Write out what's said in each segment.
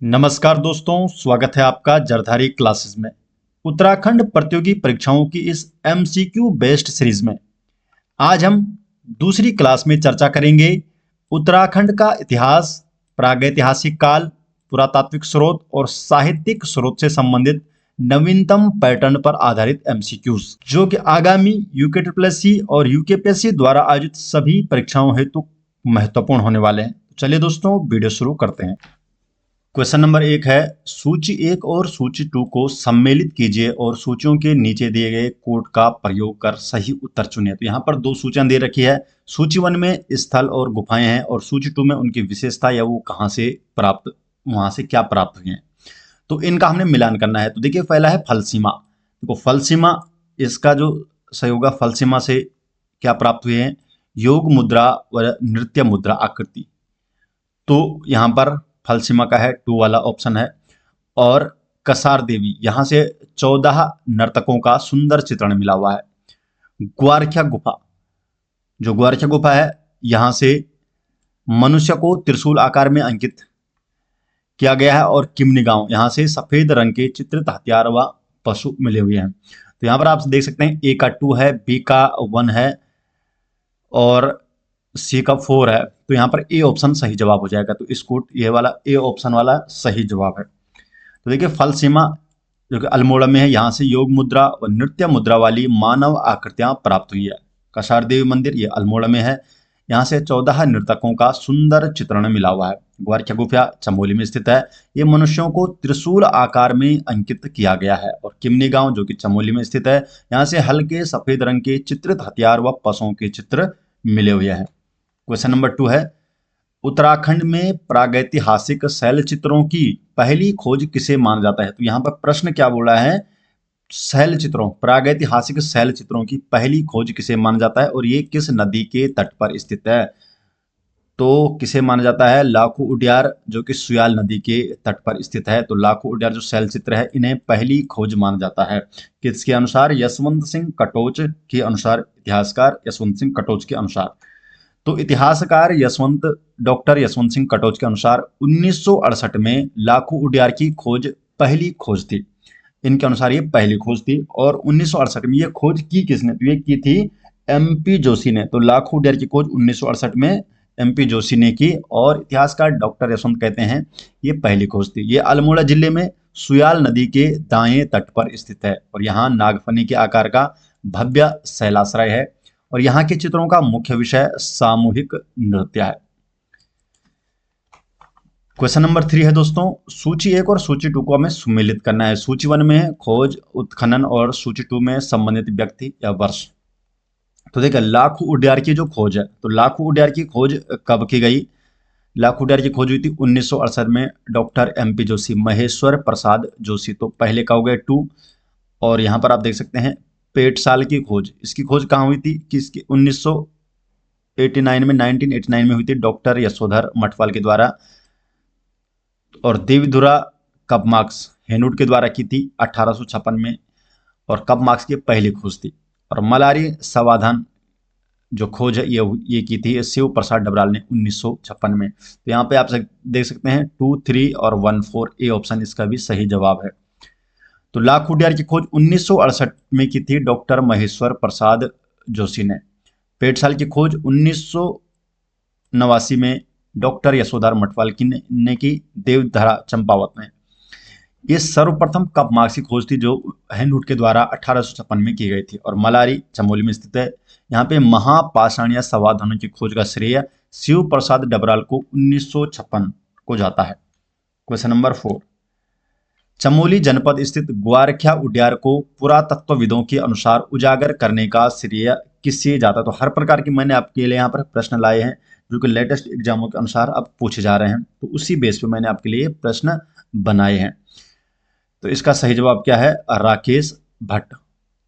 नमस्कार दोस्तों, स्वागत है आपका जरधारी क्लासेस में। उत्तराखंड प्रतियोगी परीक्षाओं की इस एमसीक्यू बेस्ड सीरीज में आज हम दूसरी क्लास में चर्चा करेंगे उत्तराखंड का इतिहास, प्रागैतिहासिक काल, पुरातात्विक स्रोत और साहित्यिक स्रोत से संबंधित नवीनतम पैटर्न पर आधारित एमसीक्यूज, जो कि आगामी यूके और यूकेपीएससी द्वारा आयोजित सभी परीक्षाओं हेतु महत्वपूर्ण होने वाले हैं। चलिए दोस्तों, वीडियो शुरू करते हैं। क्वेश्चन नंबर 1 है, सूची 1 और सूची 2 को सम्मिलित कीजिए और सूचियों के नीचे दिए गए कोड का प्रयोग कर सही उत्तर चुनिए। तो यहाँ पर दो सूचियां दे रखी है। सूची 1 में स्थल और गुफाएं हैं और सूची 2 में उनकी विशेषता या वो कहाँ से प्राप्त, वहां से क्या प्राप्त हुए हैं। तो इनका हमने मिलान करना है। तो देखिए, पहला है फलसीमा। देखो फलसीमा, इसका जो सही होगा, फलसीमा से क्या प्राप्त हुए हैं, योग मुद्रा व नृत्य मुद्रा आकृति। तो यहाँ पर फलसीमा का है 2 वाला ऑप्शन है। और कसार देवी, यहाँ से 14 नर्तकों का सुंदर चित्रण मिला हुआ है। ग्वारख्या गुफा, जो ग्वारख्या गुफा है, यहाँ से मनुष्य को त्रिशूल आकार में अंकित किया गया है। और किमनी गांव, यहाँ से सफेद रंग के चित्रित हथियार व पशु मिले हुए हैं। तो यहाँ पर आप देख सकते हैं, ए का 2 है, बी का 1 है और सी का 4 है। तो यहाँ पर ए ऑप्शन सही जवाब हो जाएगा। तो इसको ये वाला ए ऑप्शन वाला सही जवाब है। तो देखिए, फल सीमा जो कि अल्मोड़ा में है, यहाँ से योग मुद्रा और नृत्य मुद्रा वाली मानव आकृतियां प्राप्त हुई है। कसार देवी मंदिर ये अल्मोड़ा में है, यहाँ से 14 नर्तकों का सुंदर चित्रण मिला हुआ है। ग्वारख्या गुफा चमोली में स्थित है, ये मनुष्यों को त्रिशूल आकार में अंकित किया गया है। और किमनी गांव जो कि चमोली में स्थित है, यहाँ से हल्के सफेद रंग के चित्रित हथियार व पशुओं के चित्र मिले हुए हैं। क्वेश्चन नंबर 2 है, उत्तराखंड में प्रागैतिहासिक शैल चित्रों की पहली खोज किसे माना जाता है। तो यहाँ पर प्रश्न क्या बोला है, शैल चित्रों, प्रागैतिहासिक शैल चित्रों की पहली खोज किसे माना जाता है और ये किस नदी के तट पर स्थित है। तो किसे माना जाता है, लाखो उड्यार, जो कि सुयाल नदी के तट पर स्थित है। तो लाखो उड्यार जो शैल चित्र है, इन्हें पहली खोज माना जाता है। किसके अनुसार, यशवंत सिंह कटोच के अनुसार, इतिहासकार यशवंत सिंह कटोच के अनुसार। तो इतिहासकार डॉक्टर यशवंत सिंह कटोच के अनुसार 1968 में लाखो उड्यार की खोज पहली खोज थी। इनके अनुसार ये पहली खोज थी। और 1968 में ये खोज की किसने, तो ये की थी एमपी जोशी ने। तो लाखो उड्यार की खोज 1968 में एमपी जोशी ने की। और इतिहासकार डॉक्टर यशवंत कहते हैं ये पहली खोज थी। ये अल्मोड़ा जिले में सुयाल नदी के दाएं तट पर स्थित है। और यहाँ नागफनी के आकार का भव्य शैलाश्रय है। और यहाँ के चित्रों का मुख्य विषय सामूहिक नृत्य है। क्वेश्चन नंबर 3 है दोस्तों, सूची 1 और सूची 2 को हमें सम्मिलित करना है। सूची 1 में है खोज, उत्खनन, और सूची 2 में संबंधित व्यक्ति या वर्ष। तो देखिए, लाखो उड्यार की जो खोज है, तो लाखो उड्यार की खोज कब की गई, लाखो उड्यार की खोज हुई थी 1968 में, डॉक्टर एमपी जोशी, महेश्वर प्रसाद जोशी। तो पहले का हो गया 2। और यहाँ पर आप देख सकते हैं पेटसाल की खोज, इसकी खोज कहाँ हुई थी, किसकी, 1989 में, 1989 में हुई थी डॉक्टर यशोधर मठवाल के द्वारा। और देवीधुरा कपमार्क्स हेनुट के द्वारा की थी 1856 में। और कपमार्क्स की पहली खोज थी। और मलारी समाधान जो खोज है ये की थी शिव प्रसाद डबराल ने 1956 में। तो यहाँ पे आप देख सकते हैं 2, 3 और 1, 4 ए ऑप्शन इसका भी सही जवाब है। तो लाखो उड्यार की खोज 1968 में की थी डॉक्टर महेश्वर प्रसाद जोशी ने। पेटसाल की खोज 1989 में डॉक्टर यशोधर मठवाल ने की देवधरा चंपावत में। ये सर्वप्रथम कपमार्क्स की खोज थी जो हेनरूट के द्वारा 1856 में की गई थी। और मलारी चमोली में स्थित है। यहाँ पे महापाषाणीय समाधानों की खोज का श्रेय शिव प्रसाद डबराल को 1956 को जाता है। क्वेश्चन नंबर 4, चमोली जनपद स्थित ग्वारख्या उड्यार को पुरातत्वविदों के अनुसार उजागर करने का श्रेय किससे जाता है। तो हर प्रकार की मैंने आपके लिए यहाँ पर प्रश्न लाए हैं जो कि लेटेस्ट एग्जामों के अनुसार अब पूछे जा रहे हैं। तो उसी बेस पे मैंने आपके लिए प्रश्न बनाए हैं। तो इसका सही जवाब क्या है, राकेश भट्ट।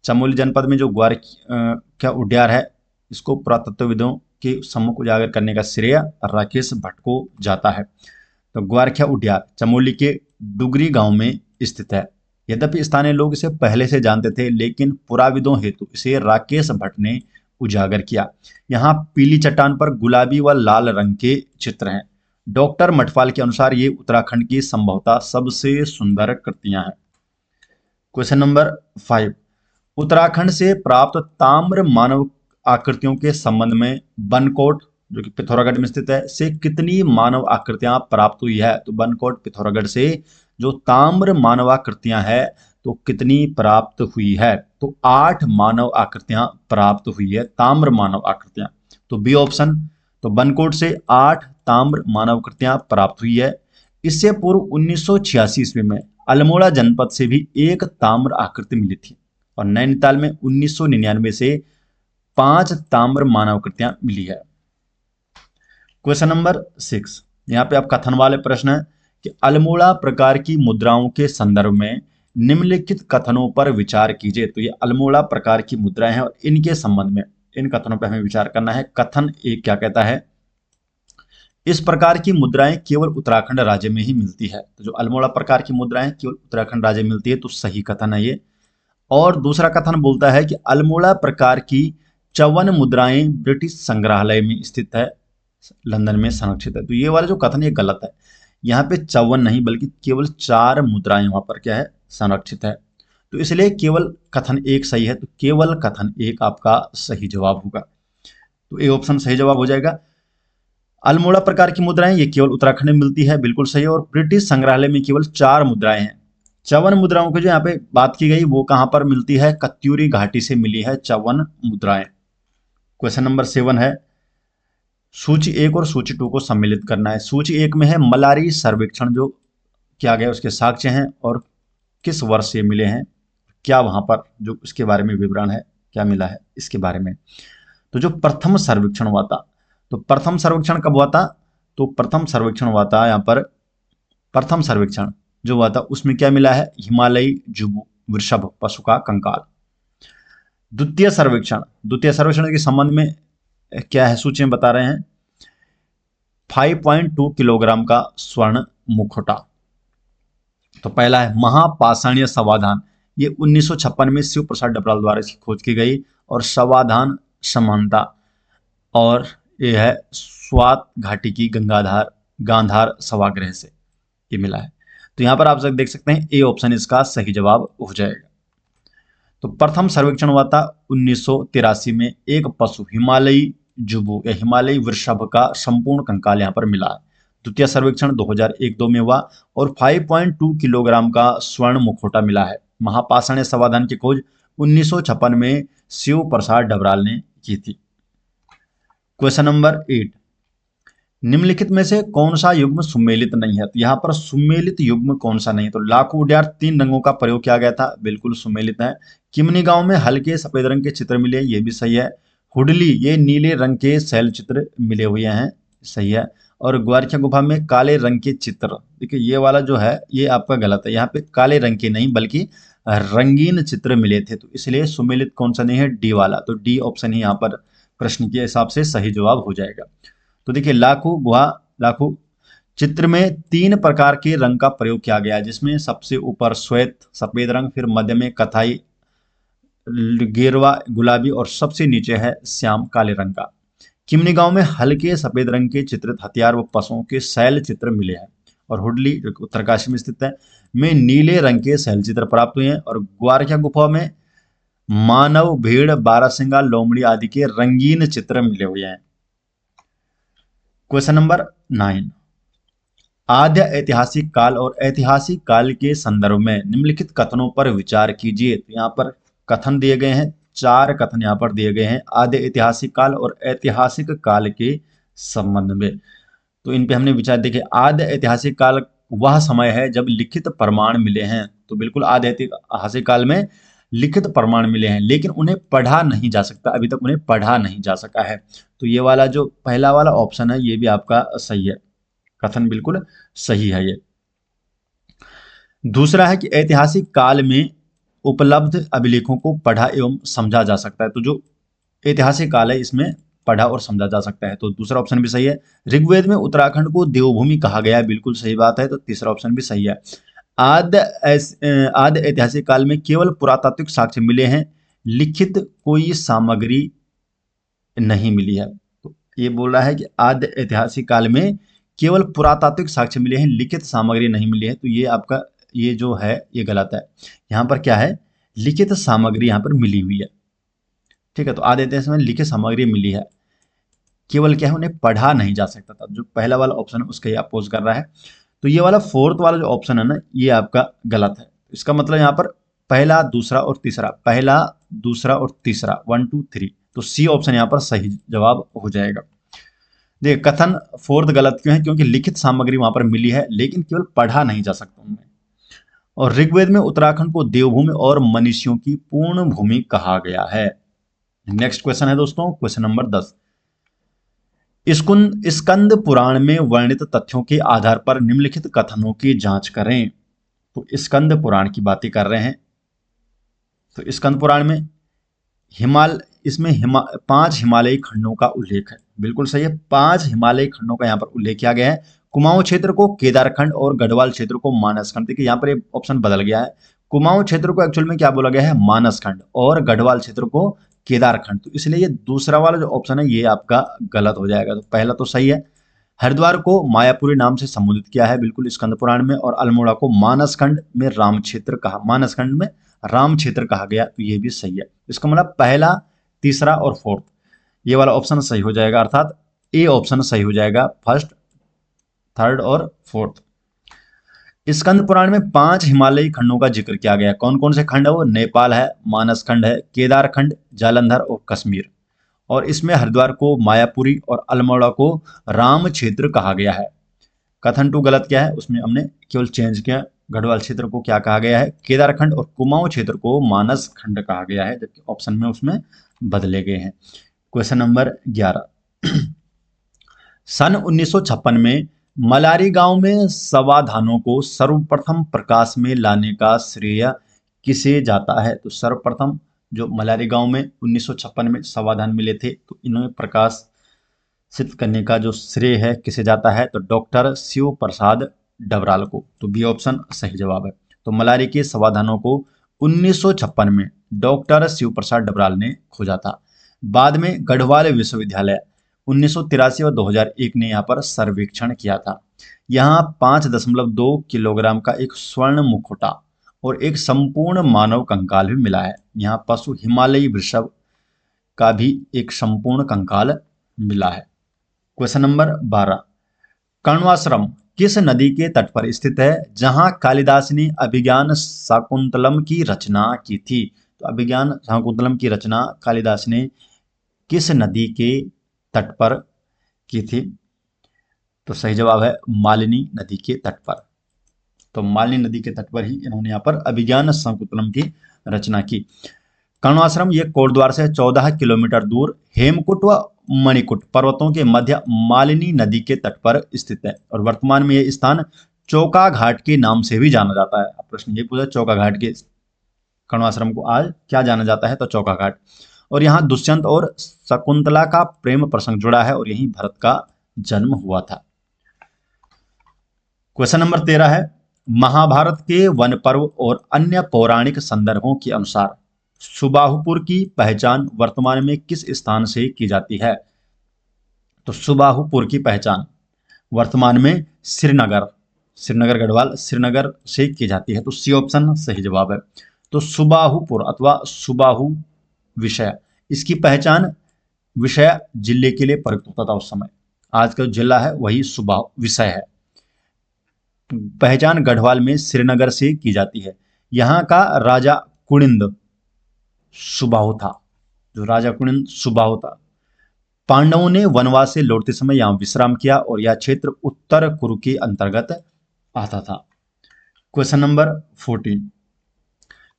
चमोली जनपद में जो ग्वारख्या उड्यार है, इसको पुरातत्वविदों के सम्मुख उजागर करने का श्रेय राकेश भट्ट को जाता है। तो ग्वारख्या उड्यार चमोली के डुगरी गांव में स्थित है। यद्यपि स्थानीय लोग इसे पहले से जानते थे, लेकिन पुराविदों हेतु इसे राकेश भट्ट ने उजागर किया। यहाँ पीली चट्टान पर गुलाबी व लाल रंग के चित्र हैं डॉक्टर मठपाल के अनुसार ये उत्तराखंड की संभवतः सबसे सुंदर कृतियां हैं। क्वेश्चन नंबर 5, उत्तराखंड से प्राप्त ताम्र मानव आकृतियों के संबंध में बनकोट, जो कि पिथौरागढ़ में स्थित है, से कितनी मानव आकृतियां प्राप्त हुई है? तो बनकोट पिथौरागढ़ से जो ताम्र मानव आकृतियां है तो कितनी प्राप्त हुई है? तो 8 मानव आकृतियां प्राप्त हुई है, ताम्र मानव आकृतियां। तो बी ऑप्शन। तो बनकोट से 8 ताम्र मानव आकृतियां प्राप्त हुई है। इससे पूर्व 1986 ईस्वी में अल्मोड़ा जनपद से भी एक ताम्र आकृति मिली थी और नैनीताल में 1999 से 5 ताम्र मानवाकृतियां मिली है। क्वेश्चन नंबर 6, यहाँ पे आप कथन वाले प्रश्न है कि अल्मोड़ा प्रकार की मुद्राओं के संदर्भ में निम्नलिखित कथनों पर विचार कीजिए। तो ये अल्मोड़ा प्रकार की मुद्राएं हैं और इनके संबंध में इन कथनों पर हमें विचार करना है। कथन एक क्या कहता है? इस प्रकार की मुद्राएं केवल उत्तराखंड राज्य में ही मिलती है। तो जो अल्मोड़ा प्रकार की मुद्राएं केवल उत्तराखंड राज्य में मिलती है, तो सही कथन है ये। और दूसरा कथन बोलता है कि अल्मोड़ा प्रकार की 54 मुद्राएं ब्रिटिश संग्रहालय में स्थित है, लंदन में संरक्षित है। तो ये वाला जो कथन ये गलत है। यहाँ पे 54 नहीं बल्कि केवल 4 मुद्राएं वहां पर क्या है? संरक्षित है। तो इसलिए केवल कथन एक सही है। तो केवल कथन एक आपका सही जवाब होगा। तो ए ऑप्शन सही जवाब हो जाएगा। अल्मोड़ा प्रकार की मुद्राएं ये केवल उत्तराखंड में मिलती है, बिल्कुल सही है। और ब्रिटिश संग्रहालय में केवल 4 मुद्राएं हैं। 54 मुद्राओं की जो यहाँ पे बात की गई वो कहां पर मिलती है? कत्यूरी घाटी से मिली है 54 मुद्राएं। क्वेश्चन नंबर 7 है, सूची 1 और सूची 2 को सम्मिलित करना है। सूची 1 में है मलारी सर्वेक्षण जो किया गया उसके साक्ष्य हैं और किस वर्ष ये मिले हैं, क्या वहां पर जो इसके बारे में विवरण है, क्या मिला है इसके बारे में। तो जो प्रथम सर्वेक्षण हुआ था, तो प्रथम सर्वेक्षण कब हुआ था? तो प्रथम सर्वेक्षण हुआ था यहाँ पर, प्रथम सर्वेक्षण जो हुआ था उसमें क्या मिला है? हिमालयी जुबू वृषभ पशु का कंकाल। द्वितीय सर्वेक्षण के संबंध में क्या है? सूची में बता रहे हैं 5.2 किलोग्राम का स्वर्ण मुखौटा। तो पहला है महापाषाणीय समाधान, ये 1956 में शिव प्रसाद डबराल द्वारा इसकी खोज की गई। और समाधान समानता, और यह है स्वात घाटी की गांधार सभागृह से ये मिला है। तो यहां पर आप देख सकते हैं ए ऑप्शन इसका सही जवाब हो जाएगा। तो प्रथम सर्वेक्षण हुआ था 1983 में, एक पशु हिमालयी जुबू या हिमालयी वृषभ का संपूर्ण कंकाल यहां पर मिला है। द्वितीय सर्वेक्षण 2001-2 में हुआ और 5.2 किलोग्राम का स्वर्ण मुखौटा मिला है। महापाषाणीय समाधान की खोज 1956 में शिव प्रसाद डबराल ने की थी। क्वेश्चन नंबर 8, निम्नलिखित में से कौन सा युग्म सुमेलित नहीं है? तो यहाँ पर सुमेलित युग्म कौन सा नहीं है? तो लाखों उड्यार 3 रंगों का प्रयोग किया गया था, बिल्कुल सुमेलित है। किमनी गांव में हल्के सफेद रंग के चित्र मिले, ये भी सही है। हुडली ये नीले रंग के शैल चित्र मिले हुए हैं, सही है। और ग्वारखिया गुफा में काले रंग के चित्र, देखिए ये वाला जो है ये आपका गलत है। यहाँ पे काले रंग के नहीं बल्कि रंगीन चित्र मिले थे, तो इसलिए सुमेलित कौन सा नहीं है? डी वाला। तो डी ऑप्शन ही यहाँ पर प्रश्न के हिसाब से सही जवाब हो जाएगा। तो देखिए लाखों चित्र में 3 प्रकार के रंग का प्रयोग किया गया, जिसमें सबसे ऊपर श्वेत सफेद रंग, फिर मध्य में कथाई गेरवा गुलाबी और सबसे नीचे है श्याम काले रंग का। किमनी गांव में हल्के सफेद रंग के चित्रित हथियार व पशुओं के शैल चित्र मिले हैं। और हुडली जो उत्तरकाशी में स्थित है में नीले रंग के शैल चित्र प्राप्त हुए हैं। और ग्वारखिया गुफा में मानव, भेड़, बारहसिंगा, लोमड़ी आदि के रंगीन चित्र मिले हुए हैं। क्वेश्चन नंबर 9, आद्य ऐतिहासिक काल और ऐतिहासिक काल के संदर्भ में निम्नलिखित कथनों पर विचार कीजिए। तो यहाँ पर कथन दिए गए हैं, 4 कथन यहाँ पर दिए गए हैं आद्य ऐतिहासिक काल और ऐतिहासिक काल के संबंध में। तो इन पे हमने विचार देखे। आद्य ऐतिहासिक काल वह समय है जब लिखित प्रमाण मिले हैं। तो बिल्कुल आद्य ऐतिहासिक काल में लिखित प्रमाण मिले हैं, लेकिन उन्हें पढ़ा नहीं जा सकता, अभी तक उन्हें पढ़ा नहीं जा सका है। तो ये वाला जो पहला वाला ऑप्शन है ये भी आपका सही है, कथन बिल्कुल सही है ये। दूसरा है कि ऐतिहासिक काल में उपलब्ध अभिलेखों को पढ़ा एवं समझा जा सकता है। तो जो ऐतिहासिक काल है इसमें पढ़ा और समझा जा सकता है, तो दूसरा ऑप्शन भी सही है। ऋग्वेद में उत्तराखंड को देवभूमि कहा गया है, बिल्कुल सही बात है, तो तीसरा ऑप्शन भी सही है। आद्य ऐतिहासिक काल में केवल पुरातात्विक साक्ष्य मिले हैं, लिखित कोई सामग्री नहीं मिली है। तो ये बोल रहा है कि आद्य ऐतिहासिक काल में केवल पुरातात्विक साक्ष्य मिले हैं, लिखित सामग्री नहीं मिली है, तो ये आपका ये जो है ये गलत है। यहाँ पर क्या है, लिखित सामग्री यहाँ पर मिली हुई है। ठीक है, तो आ देते हैं इसमें लिखित सामग्री मिली है, केवल क्या है उन्हें पढ़ा नहीं जा सकता था। जो पहला वाला ऑप्शन है उसका ये अपोज कर रहा है। तो ये वाला फोर्थ वाला जो ऑप्शन है ना, ये आपका गलत है। इसका मतलब यहाँ पर पहला, दूसरा और तीसरा, पहला, दूसरा और तीसरा, 1 2 3, तो सी ऑप्शन यहाँ पर सही जवाब हो जाएगा। देखिए कथन फोर्थ गलत क्यों है, क्योंकि लिखित सामग्री वहां पर मिली है लेकिन केवल पढ़ा नहीं जा सकता उनमें। और ऋग्वेद में उत्तराखंड को देवभूमि और मनीषियों की पूर्ण भूमि कहा गया है। नेक्स्ट क्वेश्चन है दोस्तों, क्वेश्चन नंबर 10। स्कंद पुराण में वर्णित तथ्यों के आधार पर निम्नलिखित कथनों की जांच करें। तो स्कंद पुराण की बातें कर रहे हैं। तो स्कंद पुराण में इसमें 5 हिमालयी खंडों का उल्लेख है। बिल्कुल सही है, 5 हिमालयी खंडों का यहाँ पर उल्लेख किया गया है। कुमाऊं क्षेत्र को केदारखंड और गढ़वाल क्षेत्र को मानसखंड। देखिए यहाँ पर ऑप्शन बदल गया है। कुमाऊं क्षेत्र को एक्चुअल में क्या बोला गया है, मानसखंड, और गढ़वाल क्षेत्र को केदारखंड। तो इसलिए ये दूसरा वाला जो ऑप्शन है ये आपका गलत हो जाएगा। तो पहला तो सही है। हरिद्वार को मायापुरी नाम से संबोधित किया है बिल्कुल स्कंद पुराण में, और अल्मोड़ा को मानसखंड में राम क्षेत्र कहा, मानसखंड में राम क्षेत्र कहा गया, तो ये भी सही है। इसका मतलब पहला, तीसरा और फोर्थ ये वाला ऑप्शन सही हो जाएगा, अर्थात ए ऑप्शन सही हो जाएगा, फर्स्ट, थर्ड और फोर्थ। स्कंद पुराण में 5 हिमालयी खंडों का जिक्र किया गया है। कौन कौन से खंड है वो, नेपाल है, मानसखंड है, केदारखंड, जालंधर और कश्मीर। और इसमें हरिद्वार को मायापुरी और अल्मोड़ा को राम क्षेत्र कहा गया है। कथन 2 गलत क्या है, उसमें हमने केवल चेंज किया, गढ़वाल क्षेत्र को क्या कहा गया है, केदारखंड, और कुमाऊं क्षेत्र को मानस खंड कहा गया है, जबकि ऑप्शन में उसमें बदले गए हैं। Question number 11। सन 1956 में मलारी गांव में सवाधानों को सर्वप्रथम प्रकाश में लाने का श्रेय किसे जाता है। तो सर्वप्रथम जो मलारी गांव में 1956 में सवाधान मिले थे, तो इन्होंने प्रकाशित करने का जो श्रेय है किसे जाता है, तो डॉक्टर शिव प्रसाद डबराल को। तो बी ऑप्शन सही जवाब है। तो मलारी के सवाधानों को 1956 में डॉक्टर शिव प्रसाद डबराल ने खोजा था। बाद में गढ़वाल विश्वविद्यालय 1983 और 2001 ने यहाँ पर सर्वेक्षण किया था। यहाँ 5.2 किलोग्राम का एक स्वर्ण मुखौटा और एक संपूर्ण मानव कंकाल भी मिला है। यहाँ पशु हिमालयी वृषभ का भी एक संपूर्ण कंकाल मिला है। Question number 12। कण्वाश्रम किस नदी के तट पर स्थित है जहां कालिदास ने अभिज्ञान शाकुंतलम की रचना की थी। तो अभिज्ञान शाकुंतलम की रचना कालिदास ने किस नदी के तट पर की थी। तो सही जवाब है मालिनी नदी के तट पर। तो मालिनी नदी के तट पर ही इन्होंने यहाँ पर अभिज्ञान शाकुंतलम की रचना की। कण्वाश्रम ये कोटद्वार से 14 किलोमीटर दूर हेमकुट व मणिकुट पर्वतों के मध्य मालिनी नदी के तट पर स्थित है, और वर्तमान में यह स्थान चौका घाट के नाम से भी जाना जाता है। प्रश्न ये पूछा चौका घाट के कण्वाश्रम को आज क्या जाना जाता है, तो चौका घाट। और यहाँ दुष्यंत और शकुंतला का प्रेम प्रसंग जुड़ा है, और यहीं भरत का जन्म हुआ था। क्वेश्चन नंबर 13 है। महाभारत के वन पर्व और अन्य पौराणिक संदर्भों के अनुसार सुबाहुपुर की पहचान वर्तमान में किस स्थान से की जाती है। तो सुबाहुपुर की पहचान वर्तमान में श्रीनगर गढ़वाल श्रीनगर से की जाती है। तो सी ऑप्शन सही जवाब है। तो सुबाहुपुर अथवा सुबाहु विषय, इसकी पहचान विषय जिले के लिए प्रयुक्त होता था उस समय। आज का जिला है वही सुबाहु विषय है। पहचान गढ़वाल में श्रीनगर से की जाती है। यहाँ का राजा कुनिंद सुबाहु था, जो राजा कुनिंद सुबाहु था। पांडवों ने वनवास से लौटते समय यहां विश्राम किया, और यह क्षेत्र उत्तर कुरु के अंतर्गत आता था। Question number 14।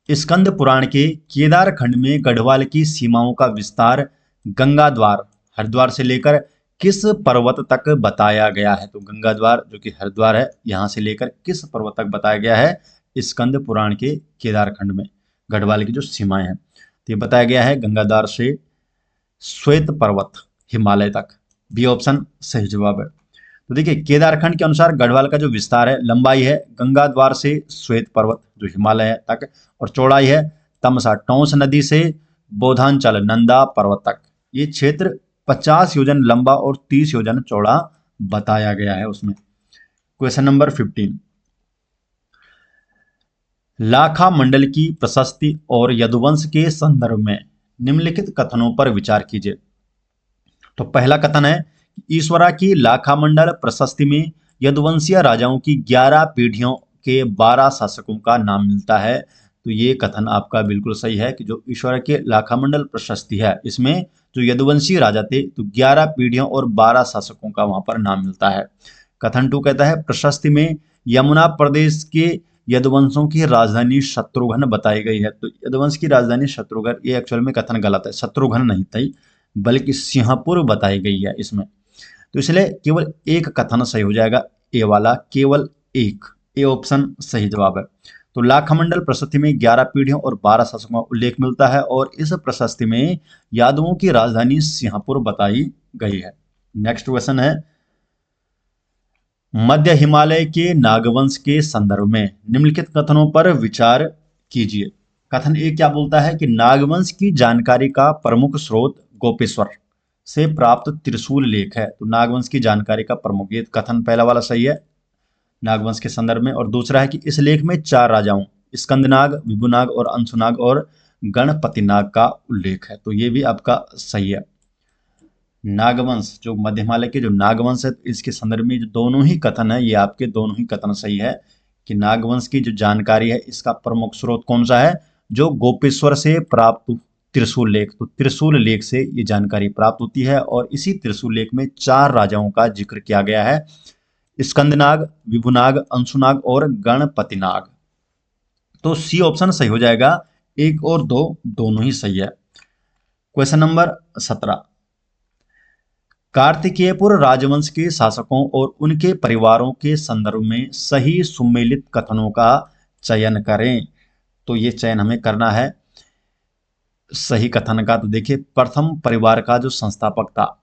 स्कंद पुराण के केदार खंड में गढ़वाल की सीमाओं का विस्तार गंगा द्वार हरिद्वार से लेकर किस पर्वत तक बताया गया है। तो गंगा द्वार जो कि हरिद्वार है, यहां से लेकर किस पर्वत तक बताया गया है स्कंद पुराण के केदार खंड में गढ़वाल की जो सीमाएं हैं। तो ये बताया गया है गंगाद्वार से श्वेत पर्वत हिमालय तक। बी ऑप्शन सही जवाब है। तो देखिए केदारखंड के अनुसार गढ़वाल का जो विस्तार है, लंबाई है गंगाद्वार से श्वेत पर्वत जो हिमालय तक, और चौड़ाई है तमसा टोंस नदी से बोधांचल नंदा पर्वत तक। ये क्षेत्र 50 योजन लंबा और 30 योजन चौड़ा बताया गया है उसमें। क्वेश्चन नंबर 15, लाखा मंडल की प्रशस्ति और यदुवंश के संदर्भ में निम्नलिखित कथनों पर विचार कीजिए। तो पहला कथन है, ईश्वरा की लाखा मंडल प्रशस्ति में यदुवंशीय राजाओं की 11 पीढ़ियों के 12 शासकों का नाम मिलता है। तो ये कथन आपका बिल्कुल सही है कि जो ईश्वरा के लाखा मंडल प्रशस्ति है, इसमें जो यदुवंशी राजा थे तो 11 पीढ़ियों और 12 शासकों का वहां पर नाम मिलता है। कथन 2 कहता है, प्रशस्ति में यमुना प्रदेश के यदुवंशों की राजधानी शत्रुघ्न बताई गई है। तो यदुवंश की राजधानी शत्रुघ्न, ये एक्चुअल में कथन गलत है, शत्रुघ्न नहीं थी बल्कि सिंहपुर बताई गई है इसमें। तो इसलिए केवल एक कथन सही हो जाएगा, ए वाला, केवल एक, ए ऑप्शन सही जवाब है। तो लाखामंडल प्रशस्ति में 11 पीढ़ियों और 12 शासकों का उल्लेख मिलता है और इस प्रशस्ति में यादवों की राजधानी सिंहपुर बताई गई है। नेक्स्ट क्वेश्चन है, मध्य हिमालय के नागवंश के संदर्भ में निम्नलिखित कथनों पर विचार कीजिए। कथन ए क्या बोलता है कि नागवंश की जानकारी का प्रमुख स्रोत गोपेश्वर से प्राप्त त्रिशूल लेख है। तो नागवंश की जानकारी का प्रमुख, ये कथन पहला वाला सही है नागवंश के संदर्भ में। और दूसरा है कि इस लेख में 4 राजाओं स्कंदनाग, विभुनाग और अंशुनाग और गणपतिनाग का उल्लेख है। तो ये भी आपका सही है। नागवंश, जो मध्य हिमालय के जो नागवंश है, इसके संदर्भ में जो दोनों ही कथन है, ये आपके दोनों ही कथन सही है कि नागवंश की जो जानकारी है इसका प्रमुख स्रोत कौन सा है, जो गोपेश्वर से प्राप्त त्रिशूल लेख। तो त्रिशूल लेख से ये जानकारी प्राप्त होती है और इसी त्रिशूल लेख में 4 राजाओं का जिक्र किया गया है, स्कंदनाग, विभुनाग, अंशुनाग और गणपतिनाग। तो सी ऑप्शन सही हो जाएगा, 1 और 2 दोनों ही सही है। क्वेश्चन नंबर 17, कार्तिकेयपुर राजवंश के शासकों और उनके परिवारों के संदर्भ में सही सुमेलित कथनों का चयन करें। तो ये चयन हमें करना है सही कथन का। तो देखिए, प्रथम परिवार का जो संस्थापक था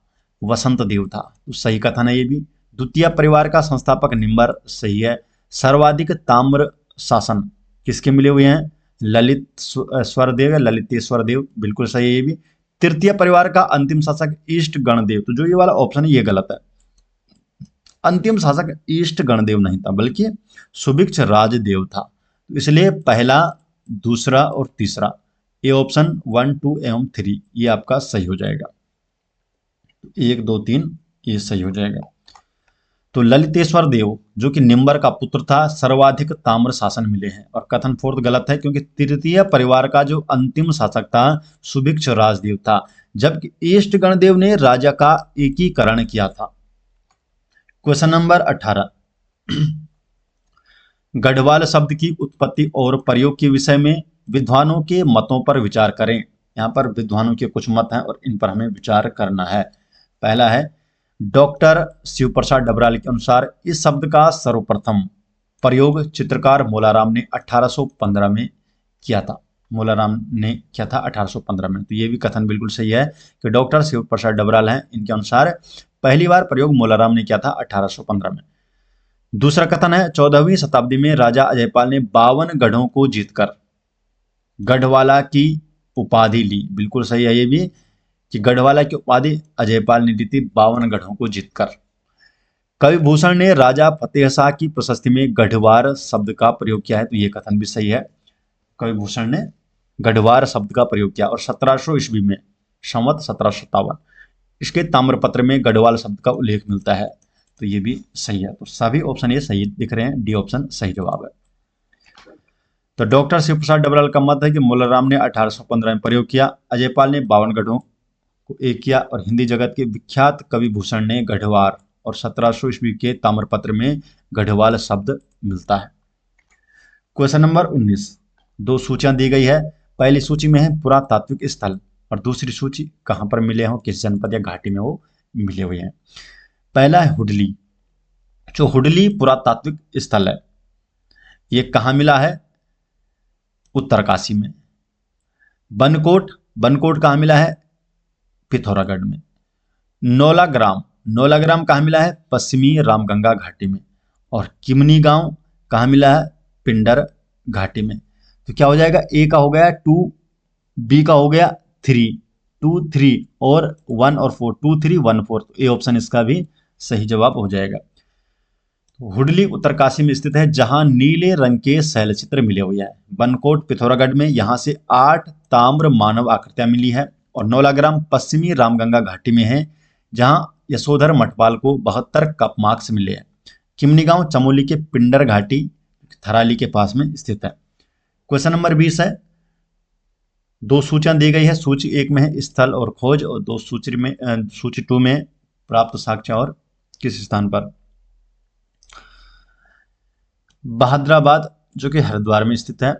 वसंत देव था, तो सही कथन है ये भी। द्वितीय परिवार का संस्थापक निम्बर, सही है। सर्वाधिक ताम्र शासन किसके मिले हुए हैं, ललित स्वरदेव या ललितेश्वर देव, बिल्कुल सही है ये भी। तृतीय परिवार का अंतिम शासक ईस्ट गणदेव, तो जो ये वाला ऑप्शन है ये गलत है। अंतिम शासक ईस्ट गणदेव नहीं था बल्कि सुभिक्ष राजदेव था। तो इसलिए पहला, दूसरा और तीसरा, ये ऑप्शन 1, 2 एवं 3 ये आपका सही हो जाएगा। 1, 2, 3 ये सही हो जाएगा। तो ललितेश्वर देव जो कि निम्बर का पुत्र था, सर्वाधिक ताम्र शासन मिले हैं। और कथन 4 गलत है क्योंकि तृतीय परिवार का जो अंतिम शासक था सुभिक्ष राजदेव था, जबकि ईस्ट गणदेव ने राजा का एकीकरण किया था। क्वेश्चन नंबर 18, गढ़वाल शब्द की उत्पत्ति और प्रयोग के विषय में विद्वानों के मतों पर विचार करें। यहाँ पर विद्वानों के कुछ मत हैं और इन पर हमें विचार करना है। पहला है, डॉक्टर शिव प्रसाद डबराल के अनुसार इस शब्द का सर्वप्रथम प्रयोग चित्रकार मोलाराम ने 1815 में किया था। मोलाराम ने किया था 1815 में। तो ये भी कथन बिल्कुल सही है कि डॉक्टर शिव प्रसाद डबराल हैं, इनके अनुसार पहली बार प्रयोग मोलाराम ने किया था 1815 में। दूसरा कथन है, 14वीं शताब्दी में राजा अजयपाल ने 52 गढ़ों को जीतकर गढ़वाला की उपाधि ली। बिल्कुल सही है ये भी कि गढ़वाला की उपाधि अजयपाल ने ली थी 52 गढ़ों को जीतकर। कवि भूषण ने राजा फतेह शाह की प्रशस्ति में गढ़वार शब्द का प्रयोग किया है। तो ये कथन भी सही है, कवि भूषण ने गढ़वार शब्द का प्रयोग किया। और 1700 ईस्वी में, संवत 1757, इसके ताम्रपत्र में गढ़वाल शब्द का उल्लेख मिलता है। तो ये भी सही है। तो सभी ऑप्शन ये सही दिख रहे हैं, डी ऑप्शन सही जवाब है। तो डॉक्टर शिव प्रसाद डबराल का मत है कि मोलाराम ने 1815 में प्रयोग किया, अजयपाल ने 52 गढ़ों को एक किया और हिंदी जगत के विख्यात कवि भूषण ने गढ़वार, और 1700 ईस्वी के ताम्रपत्र में गढ़वाल शब्द मिलता है। क्वेश्चन नंबर 19, 2 सूचियां दी गई है। पहली सूची में है पुरातात्विक स्थल और दूसरी सूची कहां पर मिले हो, किस जनपद या घाटी में वो मिले हुए हैं। पहला है हुडली, जो हुडली पुरातात्विक स्थल है ये कहाँ मिला है, उत्तरकाशी में। बनकोट, बनकोट कहाँ मिला है, पिथौरागढ़ में। नौलाग्राम, नौलाग्राम कहाँ मिला है, पश्चिमी रामगंगा घाटी में। और किमनी गांव कहाँ मिला है, पिंडर घाटी में। तो क्या हो जाएगा, ए का हो गया 2, बी का हो गया 3, 2, 3 और 1 और 4, 2, 3, 1, 4। तो ए ऑप्शन इसका भी सही जवाब हो जाएगा। हुडली उत्तरकाशी में स्थित है, जहां नीले रंग के शैलचित्र मिले हुए हैं। बनकोट पिथौरागढ़ में यहां से 8 ताम्र मानव आकृतियां मिली है। और नौलाग्राम पश्चिमी रामगंगा घाटी में है, जहां यशोधर मठपाल को 72 कप मार्क्स मिले हैं। किमनी गांव चमोली के पिंडर घाटी थराली के पास में स्थित है। क्वेश्चन नंबर 20 है, दो सूचियां दी गई है। सूची 1 में है स्थल और खोज, और सूची 2 में प्राप्त साक्ष्य और किस स्थान पर। बहादुराबाद जो कि हरिद्वार में स्थित है,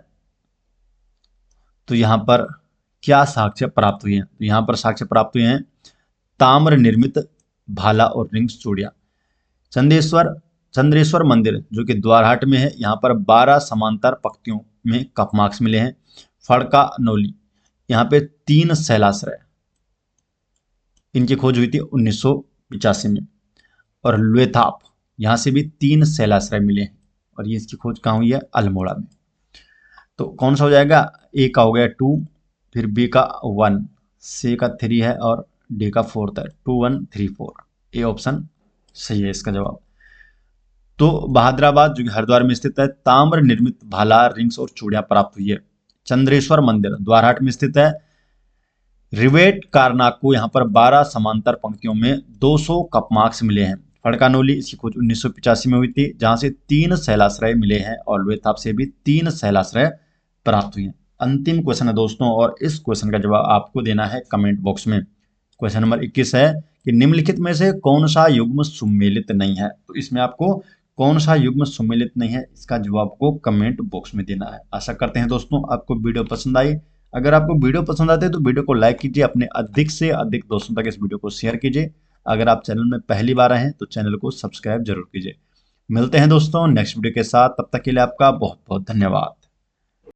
तो यहां पर क्या साक्ष्य प्राप्त हुए हैं? तो यहां पर साक्ष्य प्राप्त हुए हैं ताम्र निर्मित भाला और रिंग्स चूड़ियां। चंद्रेश्वर मंदिर जो कि द्वारहाट में है, यहाँ पर 12 समांतर पंक्तियों में कप मार्क्स मिले हैं। फड़का नौली, यहाँ पे 3 शैलाश्रय, इनकी खोज हुई थी 1985 में। और लुएथाप, यहाँ से भी 3 शैलाश्रय मिले हैं, और ये इसकी खोज कहाँ हुई है? अल्मोड़ा में। तो कौन सा हो जाएगा? ए का हो गया 2, फिर बी का 1, सी का 3 है, और डी का 4 है। 2 1 3 4, ए ऑप्शन सही है इसका जवाब। तो बहादुराबाद जो कि हरिद्वार में स्थित है, ताम्र निर्मित भाला, रिंग्स और चूड़ियां प्राप्त हुई है। चंद्रेश्वर मंदिर द्वारहाट में स्थित है। रिवेट कारनाक को यहाँ पर 12 समांतर पंक्तियों में 200 कप मार्क्स मिले हैं। फड़कानोली, इसकी खोज 1985 में हुई थी, जहां से 3 शैलाश्रय मिले हैं, और लुएथाप से भी 3 शैलाश्रय प्राप्त हुए हैं। अंतिम क्वेश्चन है दोस्तों, और इस क्वेश्चन का जवाब आपको देना है कमेंट बॉक्स में। क्वेश्चन नंबर 21 है कि निम्नलिखित में से कौन सा युग्म सुमेलित नहीं है? तो इसमें आपको कौन सा युग्म सुमेलित नहीं है, इसका जवाब को कमेंट बॉक्स में देना है। आशा करते हैं दोस्तों आपको वीडियो पसंद आई। अगर आपको वीडियो पसंद आते हैं तो वीडियो को लाइक कीजिए, अपने अधिक से अधिक दोस्तों तक इस वीडियो को शेयर कीजिए। अगर आप चैनल में पहली बार आए हैं तो चैनल को सब्सक्राइब जरूर कीजिए। मिलते हैं दोस्तों नेक्स्ट वीडियो के साथ, तब तक के लिए आपका बहुत बहुत धन्यवाद।